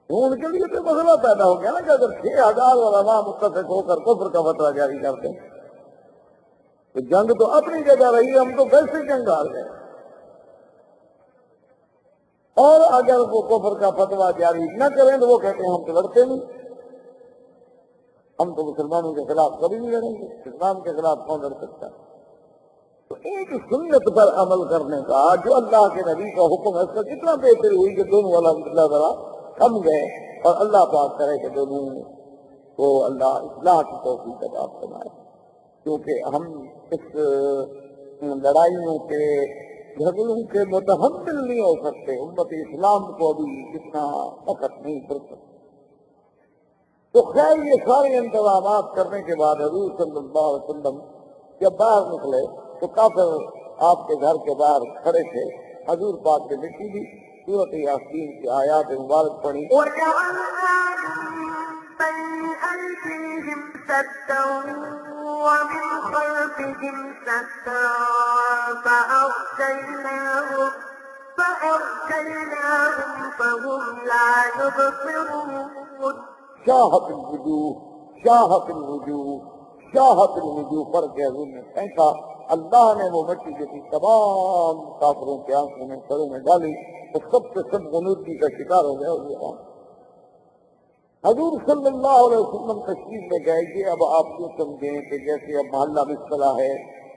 ان کے لیے تو مسئلہ پیدا ہو گیا نا کہ اگر 6,000 علماء متفق ہو کر کفر کا فتویٰ جاری کرتے ہیں تو جنگ تو اپنی جگہ رہی، ہم تو ویسے جنگ ہار گئے، اور اگر وہ کفر کا فتویٰ جاری نہ کریں تو وہ کہتے ہیں ہم تو لڑتے نہیں، ہم تو مسلمانوں کے خلاف کبھی نہیں لڑیں گے، اسلام کے خلاف کون لڑ سکتا ہے؟ تو ایک سنت پر عمل کرنے کا جو اللہ کے نبی کا حکم ہے اس کا کتنا بہتر ہوئی کہ دونوں الحمدللہ ذرا تھم گئے، اور اللہ پاک کرے کہ دونوں کو اللہ اصلاح کی توفیق عطا فرمائے، کیونکہ ہم اس لڑائیوں کے جھگڑوں کے متحمل نہیں ہو سکتے، امت اسلام کو ابھی اتنا وقت نہیں پڑ سکتا۔ تو خیر یہ سارے انتظامات کرنے کے بعد حضور صلی اللہ علیہ وسلم جب باہر نکلے تو کافر آپ کے گھر کے باہر کھڑے تھے، حضور پاک نے مٹی دی، سورۃ یاسین کی آیات مبارک پڑھی، بين أيديهم سدا ومن خلفهم سدا فأغشيناهم فهم لا يبصرون۔ شاہت الوجوہ پر کے حضور نے پھینکا، اللہ نے وہ مٹی جو تھی تمام کافروں کے آنکھوں میں سروں میں ڈالی، تو سب سے سب غنودگی کا شکار ہو گیا۔ حضور صلی اللہ علیہ وسلم تشریف لے گئے کہ اب آپ کیوں سمجھیں کہ جیسے اب محلہ مسئلہ ہے،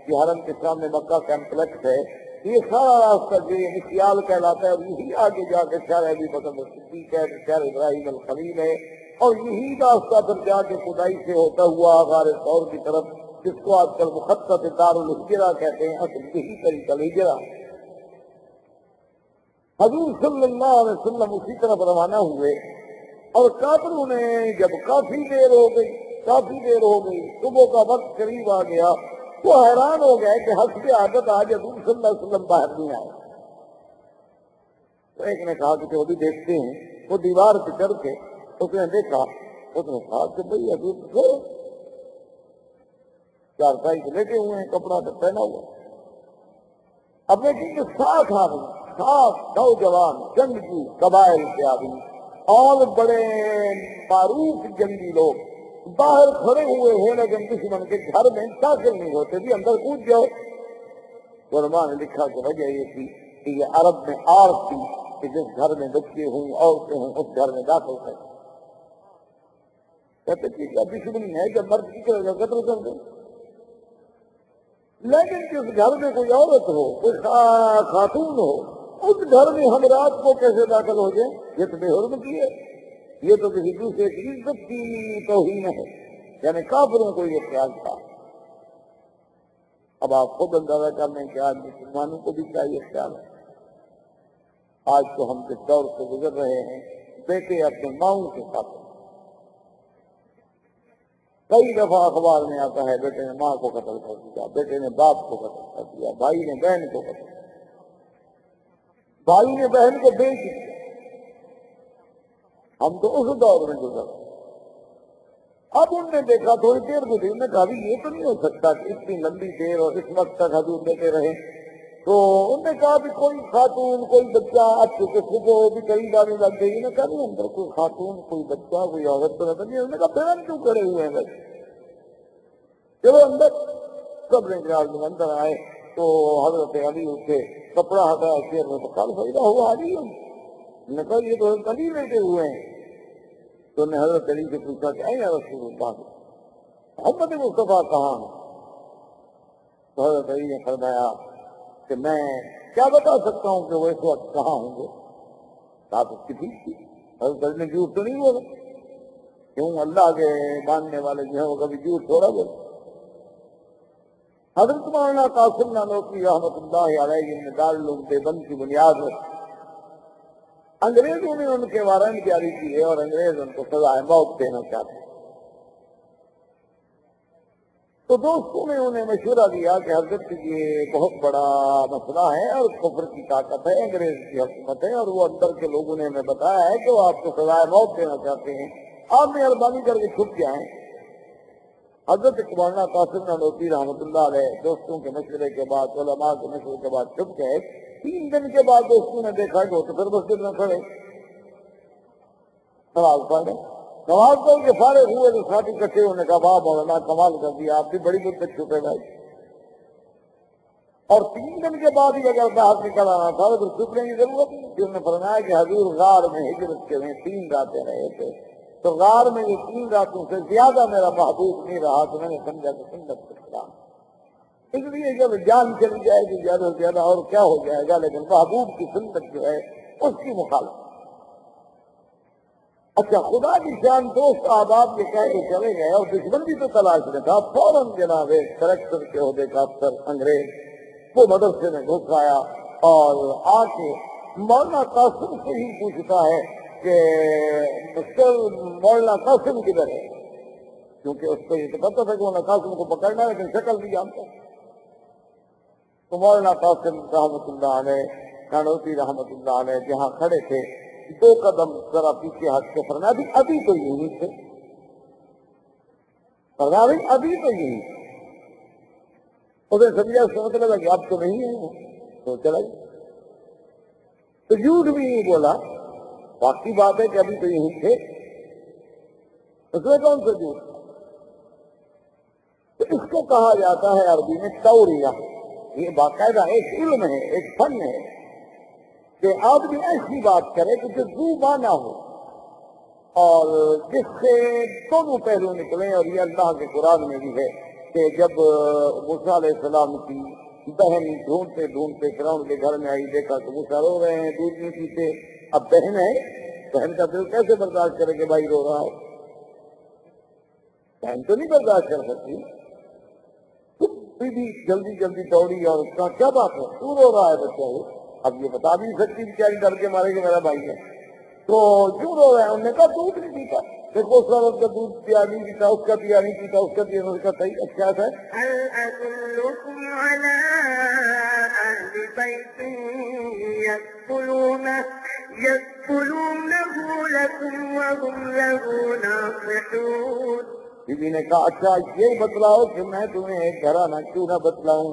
یہ حرم کے سامنے مکہ کمپلیکس ہے، یہ سارا راستہ جو یہ مسیال کہلاتا ہے، اور یہی آگے جا کے شہر ابی بکر صدیق ہے، شہر ابراہیم الخلیل ہے، اور یہی راستہ پھر جا کے خدائی سے ہوتا ہوا غار ثور کی طرف، جس کو آج کل مخطط دار الہجرہ کہتے ہیں، اصل یہی طریقہ الہجرہ۔ حضور صلی اللہ علیہ وسلم اسی طرف روانہ ہوئے، اور کافروں نے جب کافی دیر ہو گئی صبح کا وقت قریب آ گیا، وہ حیران ہو گئے کہ حسب عادت آج حضور صلی اللہ علیہ وسلم باہر نہیں آئے۔ تو ایک نے کہا کہ وہ بھی دیکھتے ہیں، وہ دیوار پہ چڑھ کے اس نے دیکھا، اس نے کہا کہ بھئی حضور تو چارپائی سے لیٹے ہوئے ہیں، کپڑا تو پہنا ہوا، اب لیکن جو ساتھ نوجوان جنگجو قبائل کے آدمی اور بڑے معروف جنگی لوگ باہر کھڑے ہوئے ہیں، لیکن دشمن کے گھر میں داخل نہیں ہوتے بھی، اندر کود جاؤ۔ علماء نے لکھا کہ وجہ یہ تھی کہ یہ عرب میں عادت تھی کہ جس گھر میں بچے ہوں عورتیں ہوں اس گھر میں داخل کریں، کہتے کہ کیا دشمنی ہے جب مرد کی کرے گا قتل کر دیں، لیکن جس گھر میں کوئی عورت ہو، کوئی خاتون ہو، اس گھر میں ہم رات کو کیسے داخل ہو جائیں؟ یہ تو بے حرمتی ہے، یہ تو کسی دوسرے کی عزت کی توہین ہے، یعنی کافروں کو یہ خیال تھا۔ اب آپ خود اندازہ کر لیں کہ آج مسلمانوں کو بھی چاہیے خیال ہے۔ آج تو ہم جس دور سے گزر رہے ہیں، بیٹے اپنے ماؤں کے ساتھ، کئی دفعہ اخبار میں آتا ہے بیٹے نے ماں کو قتل کر دیا، بیٹے نے باپ کو قتل کر دیا، بھائی نے بہن کو قتل کر دیا، بھائی نے بہن کو بیچ دیا۔ ہم تو اس دور میں گزر رہے ہیں۔ اب ان نے دیکھا تھوڑی دیر گزری، انہوں نے کہا یہ تو نہیں ہو سکتا کہ اتنی لمبی دیر اور اس وقت تک حضور لیتے رہے، تو انہوں نے کہا کہ کوئی خاتون کوئی بچہ، اب چونکہ صبح بھی قریب آنے لگ گئی، انہوں نے کہا نہیں اندر کوئی خاتون کوئی بچہ کوئی عورت تو نظر نہیں، انہوں نے کہا پھر ہم کیوں کھڑے ہوئے ہیں؟ چلو اندر، سب نے اندر آئے تو حضرت علی اٹھے، کپڑا ہٹایا شیر میں، تو کل فائدہ ہوا علی، انہوں نے کہا یہ تو حضرت علی لیٹے ہوئے ہیں۔ تو نے حضرت علی سے پوچھا کہ اے رسول اللہ محمد مصطفیٰ کہاں ہے؟ تو حضرت علی نے فرمایا کہ میں کیا بتا سکتا ہوں کہ وہ اس وقت کہاں ہوں گے؟ بات اس کی ٹھیک تھی، حضرت علی نے جھوٹ تو نہیں بولا، کیوں اللہ کے ماننے والے جو ہیں وہ کبھی جھوٹ تھوڑا بولے۔ حضرت مولانا قاسم نانوتوی رحمۃ اللہ علیہ نے دارالعلوم دیوبند کی بنیاد رکھی، انگریزوں نے ان کے وارنٹ جاری کیے اور انگریز ان کو سزائے موت دینا چاہتے ہیں۔ تو دوستوں نے انہیں مشورہ دیا کہ حضرت یہ بہت بڑا مسئلہ ہے اور کفر کی طاقت ہے، انگریز کی حکومت ہے، اور وہ اندر کے لوگوں نے ہمیں بتایا ہے کہ وہ آپ کو سزائے موت دینا چاہتے ہیں، آپ مہربانی کر کے چھپ جائیں۔ حضرت مولانا قاسم نانوتوی رحمۃ اللہ علیہ دوستوں کے مشورے کے بعد، علماء کے مشورے کے بعد چھپ گئے۔ 3 دن کے بعد دوستوں نے دیکھا کہ وہ تو پھر مسجد میں کھڑے، نماز پڑھنے نماز پڑھ کے فارغ ہوئے تو ساتھی کٹھے ہونے کا واہ مولانا کمال کر دیا، آپ بھی بڑی مدت چھپے بھائی، اور 3 دن کے بعد ہی اگر باہر نکل آنا تھا تو چھپنے کی ضرورت نہیں تھی۔ انہوں نے فرمایا کہ حضور غار میں ہجرت کے میں 3 راتیں رہے تھے، تو غار میں یہ 3 راتوں سے زیادہ میرا محبوب نہیں رہا، تو میں نے سمجھا کہ سنت کے خلاف، اس لیے جب جان چلی جائے گی زیادہ سے زیادہ اور کیا ہو جائے گا، لیکن محبوب کی سنت جو ہے اس کی مخالفت۔ اچھا، خدا کی شان دوست آباد یہ کہہ کے چلے گئے اور دشمن بھی تو تلاش میں تھا، فوراً جناب کریکٹر کے عہدے کا افسر انگریز وہ مدرسے میں گھس آیا اور آ کے مولانا قاسم سے ہی پوچھتا ہے کہ مسٹر مولانا قاسم کدھر ہے، کیونکہ اس کو یہ تو پتا تھا کہ مولانا قاسم کو پکڑنا ہے لیکن شکل نہیں جانتا۔ تو مولانا قاسم رحمۃ اللہ علیہ، نانوتوی رحمۃ اللہ علیہ جہاں کھڑے تھے 2 قدم ذرا پیچھے ہٹ کے فرمایا ابھی تو یہی تھے، فرمایا ابھی تو یہی تھے۔ اسے سمجھا، اس کا مطلب ہے کہ اب تو نہیں ہے، تو چلا گیا، تو جھوٹ بھی نہیں بولا، باقی بات ہے کہ ابھی تو یہی تھے، اس میں کون سا جھوٹ؟ تو اس کو کہا جاتا ہے عربی میں توریہ، یہ باقاعدہ ایک علم ہے، ایک فن ہے کہ آدمی ایسی بات کرے کہ جو دو معنی ہو اور جس سے دونوں پہلو نکلے، اور یہ اللہ کے قرآن میں بھی ہے کہ جب موسیٰ علیہ السلام کی بہن ڈھونڈتے ڈھونڈتے فرعون کے گھر میں آئی، دیکھا کہ موسیٰ رو رہے ہیں، دودھ نہیں پیتے، اب بہن ہے، بہن کا دل کیسے برداشت کرے کہ بھائی رو رہا ہے؟ بہن تو نہیں برداشت کر سکتی، بھی جلدی جلدی دوڑی اور اس کا کیا بات ہے، تو رو رہا ہے بچہ، اب یہ بتا بھی نہیں سکتی بیچاری ڈر کے مارے کہ میرا بھائی ہے، تو کیوں رو رہے ہیں؟ انہوں نے کہا دودھ نہیں پیتا، دیکھو اس وقت کا دودھ پیا نہیں پیتا، اس کا پیا نہیں پیتا، اس کا پیا نہیں، اس کا صحیح اچھا ہے۔ هل أدلكم على أهل بيت يكفلونه لكم وهم له ناصحون؟ بی بی نے کہا اچھا یہ بتلاؤ کہ میں تمہیں ایک گھرانہ کیوں نہ بتلاؤں،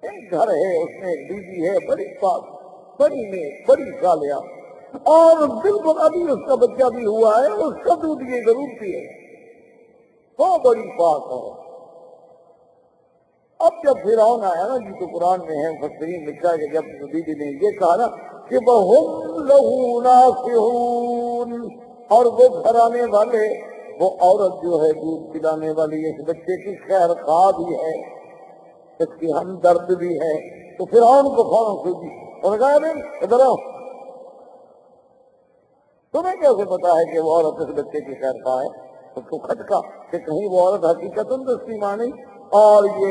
ایک گھر ہے، اس میں ایک بیوی ہے، بڑی پاک، بڑی نیک، بڑی صالحہ، اور بالکل ابھی اس کا بچہ بھی ہوا ہے، اس کا دودھ یہ ضرور پیے، وہ بڑی پاک ہے۔ اب جب فرعون آیا نا جی، تو قرآن میں ہے، مفسرین لکھا ہے کہ جب بیوی نے یہ کہا نا کہ وَهُمْ لَهُ نَاصِحُونَ، اور وہ گھرانے والے، وہ عورت جو ہے دودھ پلانے والی اس بچے کی خیر خواہ بھی ہے، اس کی ہمدرد بھی ہے، تو فرعون کو فوراً سوچی، انہوں نے کہا ادھر آؤ، تمہیں کیسے پتا ہے کہ وہ عورت اس بچے کی خیر خواہ ہے؟ اس کو کھٹکا کہ کہیں وہ عورت حقیقتاً دستی مانی اور یہ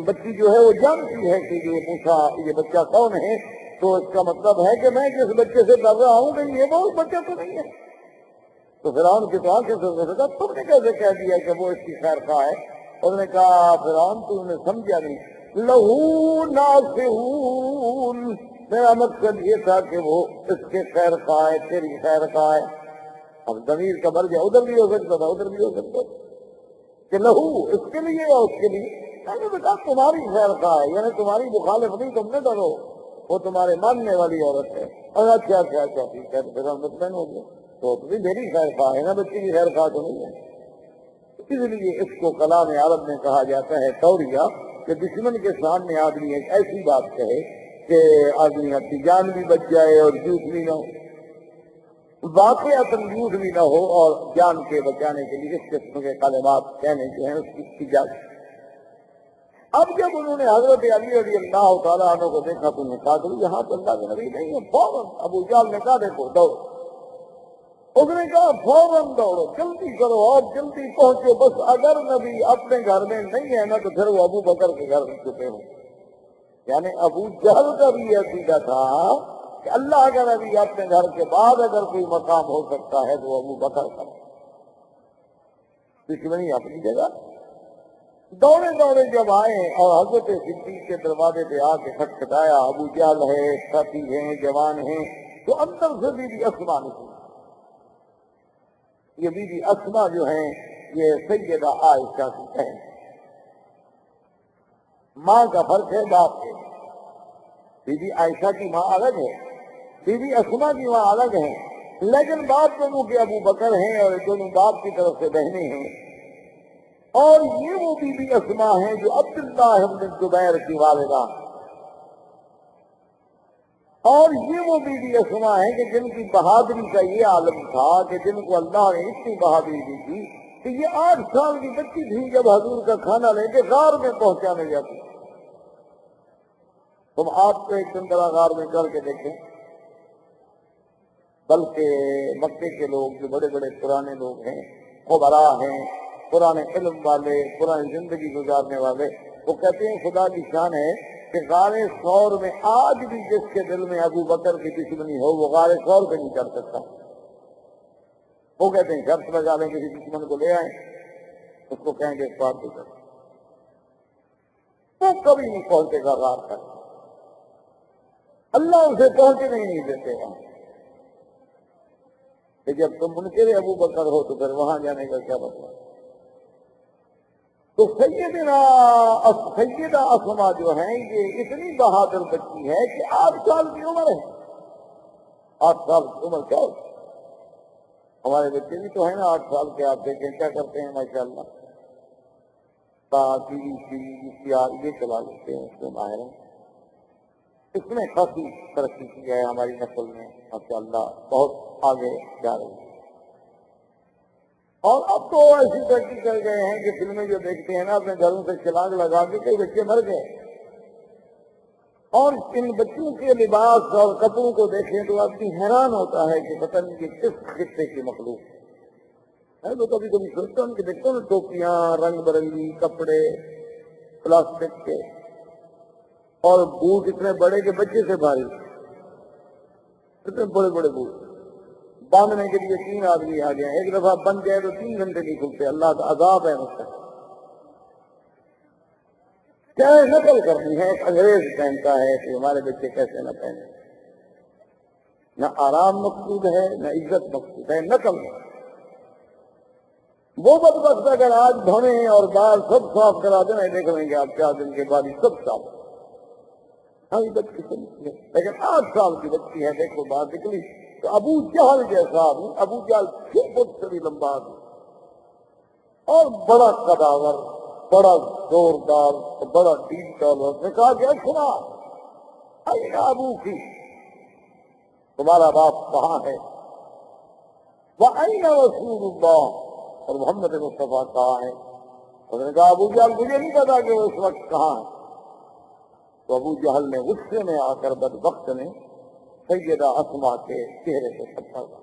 بچی جو ہے وہ جانتی ہے کہ یہ موسیٰ یہ بچہ کون ہے، تو اس کا مطلب ہے کہ میں جس بچے سے ڈر رہا ہوں کہ یہ وہ بچہ تو نہیں ہے۔ تو فرعون کی تو آنکھیں سے کہا تم نے کیسے کہہ دیا کہ وہ اس کی خیر خواہ ہے؟ انہوں نے کہا فرعون تم نے سمجھا نہیں، لہو ناصحون، میرا مقصد یہ تھا کہ وہ اس کے خیر خواہ ہے، تیری خیر خواہ ہے۔ اب ضمیر کا مرجع ادھر بھی ہو سکتا تھا، ادھر بھی ہو سکتا تھا کہ لہو اس کے لیے یا اس کے لیے، میں نے کہا تمہاری خیر خواہ ہے، یعنی تمہاری مخالف نہیں، تم نے ڈرو، وہ تمہارے ماننے والی عورت ہے۔ اور اچھا اچھا اچھا ٹھیک ہے، پھر ہم مطمئن ہو گئے، تو بھی میری خیر خواہ ہے نا، بچی کی خیر خواہ تو نہیں ہے۔ اس لیے اس کو کلام عرب میں کہا جاتا ہے توریہ، کہ دشمن کے سامنے آدمی ایک ایسی بات کہے کہ آدمی اپنی جان بھی بچ جائے اور جھوٹ بھی نہ ہو، واقعات جھوٹ بھی نہ ہو، اور جان کے بچانے کے لیے اس قسم کے کلمات کہنے جو ہیں اس کی اجازت۔ اب جب انہوں نے حضرت علی رضی اللہ تعالیٰ عنہ کو دیکھا تو انہوں نے کہا کہ یہاں تو اللہ کے نبی نہیں ہے، فوراً ابو جہل نے کہا دیکھو دوڑ، اس نے کہا فوراً دوڑو، جلدی کرو اور جلدی پہنچو، بس اگر نبی اپنے گھر میں نہیں ہے نا تو پھر وہ ابو بکر کے گھر میں چھپے ہوں۔ یعنی ابو جہل کا بھی یہ عقیدہ تھا کہ اللہ کا نبی اپنے گھر کے بعد اگر کوئی مقام ہو سکتا ہے تو وہ ابو بکر کا، دشمنی اپنی جگہ۔ دوڑے دوڑے جب آئے اور حضرت صدیق کے دروازے پہ آ کے کھٹکھٹایا، ابو جہل ہے، ساتھی ہیں، جوان ہیں، تو اندر سے بی بی اسماء نکلی۔ یہ بی بی اسماء جو ہیں یہ سیدہ عائشہ کی بہن، ماں کا فرق ہے باپ ہے، بی بی عائشہ کی ماں الگ ہے، بی بی اسماء کی ماں الگ ہے، لیکن باپ دونوں کے ابو بکر ہیں اور دونوں باپ کی طرف سے بہنیں ہیں، اور یہ وہ بی بی اسما ہیں جو عبداللہ بن زبیر کی والدہ، اور یہ وہ بی بی اسما ہیں کہ جن کی بہادری کا یہ عالم تھا کہ جن کو اللہ نے اتنی بہادری دی تھی کہ یہ 8 سال کی بچی تھی جب حضور کا کھانا لے کے غار میں پہنچانے جاتی۔ تم آپ کو ایک دن طرح غار میں کر کے دیکھیں، بلکہ مکے کے لوگ جو بڑے بڑے پرانے لوگ ہیں، خبراء ہیں، پرانے علم والے، پرانی زندگی گزارنے والے، وہ کہتے ہیں خدا کی شان ہے کہ غار ثور میں آج بھی جس کے دل میں ابو بکر کی دشمنی ہو وہ غار ثور پہ نہیں کر سکتا۔ وہ کہتے ہیں شرط لگا لیں کسی دشمن کو لے آئیں، اس کو کہیں گے اس بات کو کر، وہ کبھی نہیں پہنچے گا غار تک، اللہ اسے پہنچنے ہی نہیں دیتے گا۔ کہ جب تم منکر ابو بکر ہو تو پھر وہاں جانے کا کیا مطلب؟ تو سیدہ اسما جو ہیں یہ اتنی بہادر بچی ہے کہ 8 سال کی عمر ہے۔ 8 سال کی عمر کیا ہے؟ ہمارے بچے بھی تو ہیں نا 8 سال کے، آپ دیکھیں کیا کرتے ہیں ماشاءاللہ، ٹی وی یہ چلا لیتے ہیں، اس میں ماہر ہیں۔ اس نے کافی ترقی کی ہے ہماری نسل میں ماشاءاللہ، بہت آگے جا رہی ہے۔ اور اب تو ایسی ترقی کر گئے ہیں کہ فلمیں جو دیکھتے ہیں نا اپنے گھروں سے چھلانگ لگا کے کئی بچے مر گئے، اور ان بچوں کے لباس اور کپڑوں کو دیکھیں تو آدمی حیران ہوتا ہے کہ پتہ نہیں کہ کس خطے کی مخلوق ہے۔ تو کبھی کبھی سوچتا ہوں کہ دیکھتا ہوں ٹوپیاں، رنگ برنگی کپڑے پلاسٹک کے، اور بوٹ اتنے بڑے کہ بچے سے بھاری، اتنے بڑے بڑے بوٹ باندھنے کے لیے 3 آدمی آ گئے، ایک دفعہ بند گئے تو 3 گھنٹے نہیں کھلتے، اللہ کا عذاب ہے مجھ سے۔ کیا نقل کرنی ہے؟ ایک انگریز پہنتا ہے کہ ہمارے بچے کیسے نہ پہنے، نہ آرام مقصود ہے نہ عزت مقصود ہے، نقل ہے۔ وہ بدبخت اگر آج دھونے ہیں اور بال سب صاف کرا دینا، دیکھ لیں گے آپ 4 دن کے بعد ہی سب صاف۔ ہاں بچی سمجھتی ہے، لیکن 8 سال کی بچی ہے، دیکھو بات نکلی تو ابو جہل جیسا آدمی، ابو جہل 6 فٹ سے بھی لمبا آدمی، اور بڑا قداور، بڑا زوردار، بڑا ڈیپ ڈالر۔ اس نے کہا کہ سنا این ابو کی، تمہارا باپ کہاں ہے؟ وَأَيْنَ رَسُولُ اللَّهِ، اور محمد مصطفیٰ کہاں ہے؟ اس نے کہا ابو جہل مجھے نہیں پتا کہ وہ اس وقت کہاں ہے۔ تو ابو جہل نے غصے میں آ کر بدبخت نے سیدہ اسما کے چہرے سے تھپڑ مارا۔